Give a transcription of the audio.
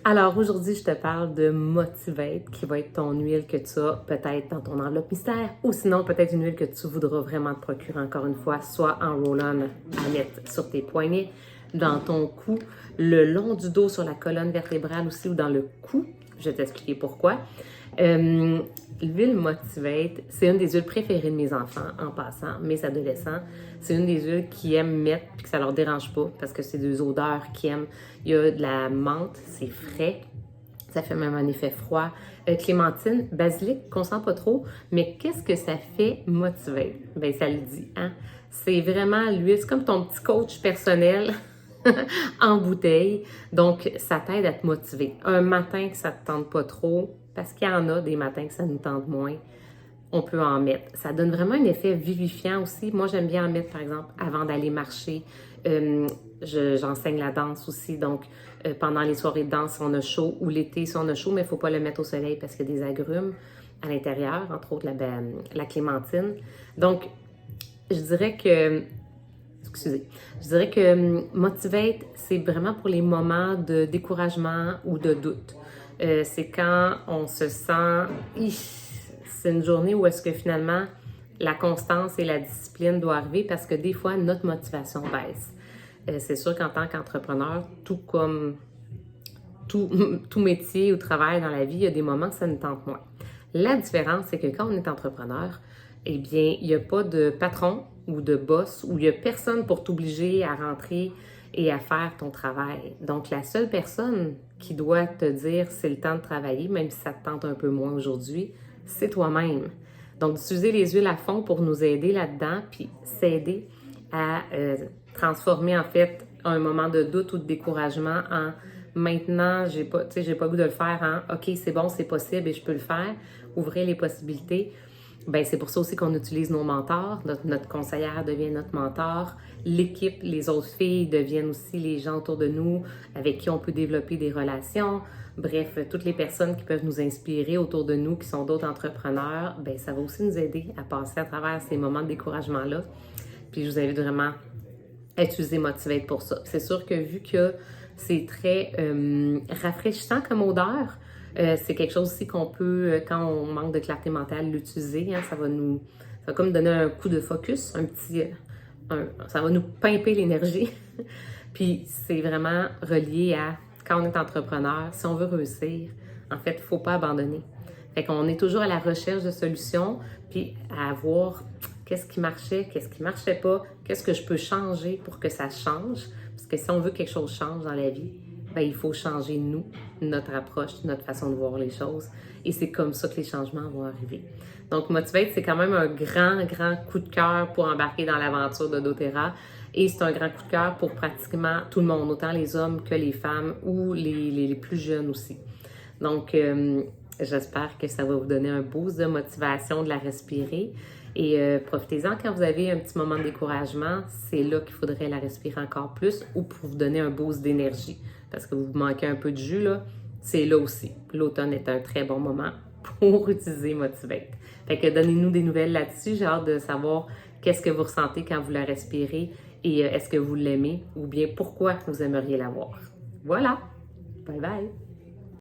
Alors aujourd'hui, je te parle de Motivate, qui va être ton huile que tu as peut-être dans ton enveloppe mystère, ou sinon peut-être une huile que tu voudras vraiment te procurer encore une fois, soit en roll-on à mettre sur tes poignets, dans ton cou, le long du dos sur la colonne vertébrale aussi, ou dans le cou. Je vais t'expliquer pourquoi. L'huile Motivate, c'est une des huiles préférées de mes enfants, en passant, mes adolescents. C'est une des huiles qu'ils aiment mettre puis que ça leur dérange pas parce que c'est des odeurs qu'ils aiment. Il y a de la menthe, c'est frais, ça fait même un effet froid. Clémentine, basilic, qu'on sent pas trop, mais qu'est-ce que ça fait Motivate? Ben ça le dit, hein? C'est vraiment l'huile, c'est comme ton petit coach personnel en bouteille. Donc, ça t'aide à te motiver. Un matin que ça te tente pas trop, parce qu'il y en a des matins que ça nous tente moins, on peut en mettre. Ça donne vraiment un effet vivifiant aussi. Moi, j'aime bien en mettre, par exemple, avant d'aller marcher. J'enseigne la danse aussi, donc pendant les soirées de danse, si on a chaud, ou l'été, si on a chaud, mais il ne faut pas le mettre au soleil parce qu'il y a des agrumes à l'intérieur, entre autres la clémentine. Donc, je dirais que Motivate, c'est vraiment pour les moments de découragement ou de doute. C'est quand on se sent, c'est une journée où est-ce que finalement la constance et la discipline doivent arriver parce que des fois notre motivation baisse. C'est sûr qu'en tant qu'entrepreneur, tout comme tout métier ou travail dans la vie, il y a des moments que ça nous tente moins. La différence, c'est que quand on est entrepreneur, eh bien, il n'y a pas de patron ou de boss ou il n'y a personne pour t'obliger à rentrer et à faire ton travail. Donc, la seule personne qui doit te dire c'est le temps de travailler, même si ça te tente un peu moins aujourd'hui, c'est toi-même. Donc, d'utiliser les huiles à fond pour nous aider là-dedans, puis s'aider à transformer en fait un moment de doute ou de découragement en maintenant, j'ai pas le goût de le faire, hein? OK, c'est bon, c'est possible et je peux le faire. Ouvrir les possibilités. Ben c'est pour ça aussi qu'on utilise nos mentors. Notre conseillère devient notre mentor. L'équipe, les autres filles deviennent aussi les gens autour de nous avec qui on peut développer des relations. Bref, toutes les personnes qui peuvent nous inspirer autour de nous, qui sont d'autres entrepreneurs, ben ça va aussi nous aider à passer à travers ces moments de découragement-là. Puis je vous invite vraiment à utiliser Motivate pour ça. C'est sûr que vu que c'est très rafraîchissant comme odeur, c'est quelque chose aussi qu'on peut, quand on manque de clarté mentale, l'utiliser. Hein, ça va comme donner un coup de focus, ça va nous pimper l'énergie. Puis c'est vraiment relié à quand on est entrepreneur, si on veut réussir, en fait, il ne faut pas abandonner. Fait qu'on est toujours à la recherche de solutions, puis à voir qu'est-ce qui marchait, qu'est-ce qui marchait pas, qu'est-ce que je peux changer pour que ça change. Parce que si on veut que quelque chose change dans la vie, ben, il faut changer nous, notre approche, notre façon de voir les choses. Et c'est comme ça que les changements vont arriver. Donc, Motivate, c'est quand même un grand, grand coup de cœur pour embarquer dans l'aventure de doTERRA. Et c'est un grand coup de cœur pour pratiquement tout le monde, autant les hommes que les femmes ou les plus jeunes aussi. Donc, j'espère que ça va vous donner un boost de motivation de la respirer. Et profitez-en quand vous avez un petit moment de découragement, c'est là qu'il faudrait la respirer encore plus ou pour vous donner un boost d'énergie. Parce que vous manquez un peu de jus, là, c'est là aussi. L'automne est un très bon moment pour utiliser Motivate. Fait que donnez-nous des nouvelles là-dessus. J'ai hâte de savoir qu'est-ce que vous ressentez quand vous la respirez et est-ce que vous l'aimez ou bien pourquoi vous aimeriez l'avoir. Voilà! Bye bye!